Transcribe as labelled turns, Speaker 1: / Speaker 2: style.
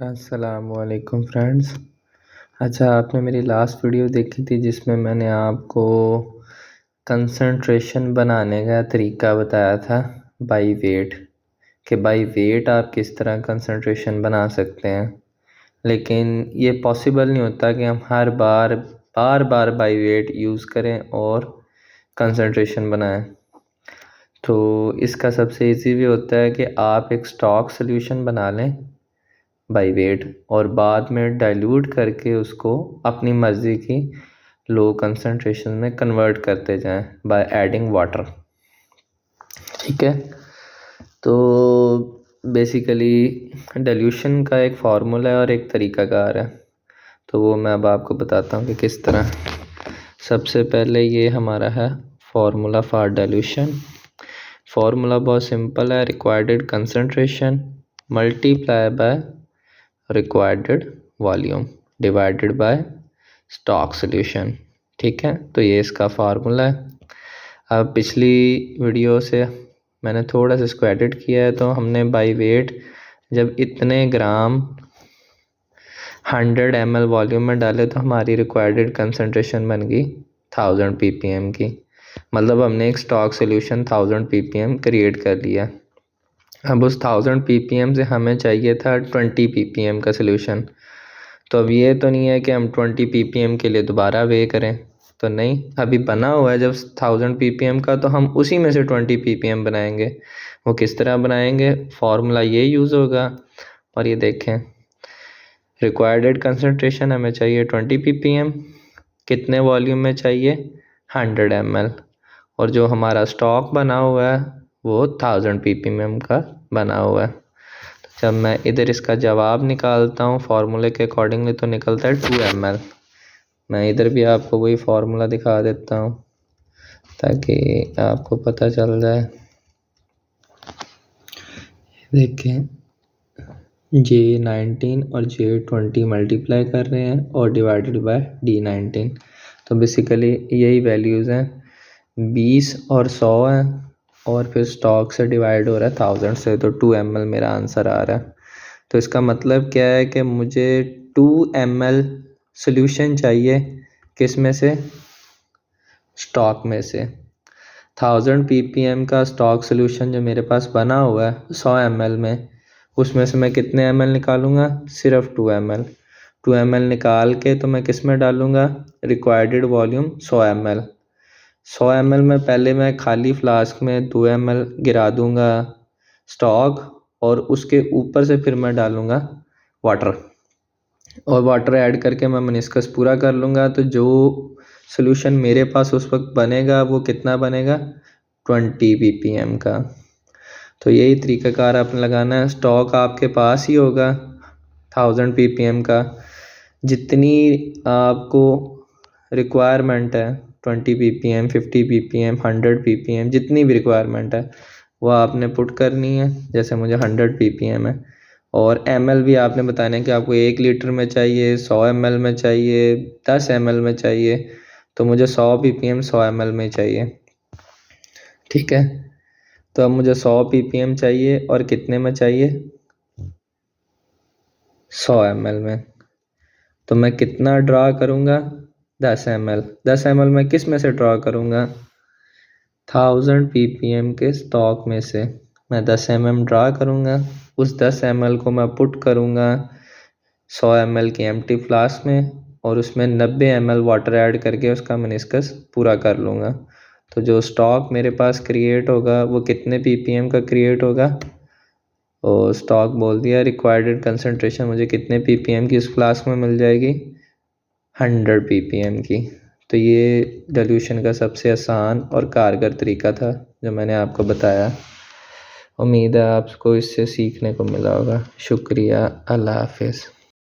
Speaker 1: अस्सलामुअलैकुम फ्रेंड्स। अच्छा, आपने मेरी लास्ट वीडियो देखी थी जिसमें मैंने आपको कंसंट्रेशन बनाने का तरीका बताया था बाय वेट, कि बाय वेट आप किस तरह कंसंट्रेशन बना सकते हैं। लेकिन ये पॉसिबल नहीं होता कि हम हर बार बार बाय वेट यूज़ करें और कंसंट्रेशन बनाएं। तो इसका सबसे इजी वे होता है कि आप एक स्टॉक सॉल्यूशन बना लें बाय वेट और बाद में डाइल्यूट करके उसको अपनी मर्ज़ी की लो कंसंट्रेशन में कन्वर्ट करते जाएं बाय एडिंग वाटर। ठीक है, तो बेसिकली डाइल्यूशन का एक फार्मूला है और एक तरीकाकार है, तो वो मैं अब आपको बताता हूँ कि किस तरह। सबसे पहले ये हमारा है फार्मूला फॉर डाइल्यूशन। फार्मूला बहुत सिंपल है, required concentration multiply by required volume divided by stock solution. ठीक है, तो ये इसका फार्मूला है। अब पिछली वीडियो से मैंने थोड़ा सा इसको एडिट किया है, तो हमने बाय वेट जब इतने ग्राम 100 ml वॉल्यूम में डाले तो हमारी रिक्वायर्ड कंसंट्रेशन बन गई 1000 ppm की। मतलब हमने एक स्टॉक सॉल्यूशन 1000 ppm क्रिएट कर लिया। अब उस 1000 ppm से हमें चाहिए था 20 ppm का सॉल्यूशन। तो अब ये तो नहीं है कि हम 20 ppm के लिए दोबारा वे करें, तो नहीं, अभी बना हुआ है जब 1000 ppm का, तो हम उसी में से 20 ppm बनाएंगे। वो किस तरह बनाएंगे, फार्मूला ये यूज़ होगा। और ये देखें, रिक्वायर्ड कंसंट्रेशन हमें चाहिए 20 ppm, कितने वॉल्यूम में चाहिए 100 ml, और जो हमारा स्टॉक बना हुआ है वो 1000 ppm का बना हुआ है। जब मैं इधर इसका जवाब निकालता हूँ फार्मूले के अकॉर्डिंगली तो निकलता है 2 ml। मैं इधर भी आपको वही फार्मूला दिखा देता हूँ ताकि आपको पता चल जाए। देखें, J19 और J20 मल्टीप्लाई कर रहे हैं और डिवाइडेड बाय D19, तो बेसिकली यही वैल्यूज़ हैं, 20 और 100 हैं, और फिर स्टॉक से डिवाइड हो रहा है 1000 से, तो 2 ml मेरा आंसर आ रहा है। तो इसका मतलब क्या है कि मुझे 2 ml सॉल्यूशन चाहिए, किस में से, स्टॉक में से। 1000 ppm का स्टॉक सॉल्यूशन जो मेरे पास बना हुआ है 100 ml में, उसमें से मैं कितने ml निकालूंगा, सिर्फ 2 ml। 2 ml निकाल के तो मैं किस में डालूंगा, रिक्वायर्ड वॉल्यूम 100 ml। 100 ml में पहले मैं खाली फ्लास्क में 2 ml गिरा दूंगा स्टॉक, और उसके ऊपर से फिर मैं डालूंगा वाटर, और वाटर ऐड करके मैं मेनिस्कस पूरा कर लूँगा। तो जो सॉल्यूशन मेरे पास उस वक्त बनेगा वो कितना बनेगा, 20 ppm का। तो यही तरीक़ाकार आपने लगाना है। स्टॉक आपके पास ही होगा 1000 ppm का, जितनी आपको रिक्वायरमेंट है 20 ppm 50 ppm 100 ppm जितनी भी रिक्वायरमेंट है वो आपने पुट करनी है। जैसे मुझे 100 ppm है, और ml भी आपने बताना है कि आपको 1 लीटर में चाहिए, 100 ml में चाहिए, 10 ml में चाहिए। तो मुझे 100 ppm 100 ml में चाहिए। ठीक है, तो अब मुझे 100 ppm चाहिए और कितने में चाहिए, 100 ml में। तो मैं कितना ड्रा करूँगा, 10 ml। 10 ml में किस में से ड्रा करूँगा, 1000 ppm के स्टॉक में से मैं 10 mm ड्रा करूँगा। उस 10 ml को मैं पुट करूँगा 100 ml की एम्प्टी फ्लास्क में, और उसमें 90 ml वाटर ऐड करके उसका मेनिस्कस पूरा कर लूँगा। तो जो स्टॉक मेरे पास क्रिएट होगा वो कितने ppm का क्रिएट होगा, और स्टॉक बोल दिया, रिक्वायर्ड कंसंट्रेशन मुझे कितने ppm की इस फ्लास्क में मिल जाएगी, 100 ppm की। तो ये डाइल्यूशन का सबसे आसान और कारगर तरीका था जो मैंने आपको बताया। उम्मीद है आपको इससे सीखने को मिला होगा। शुक्रिया, अल्लाह हाफिज़।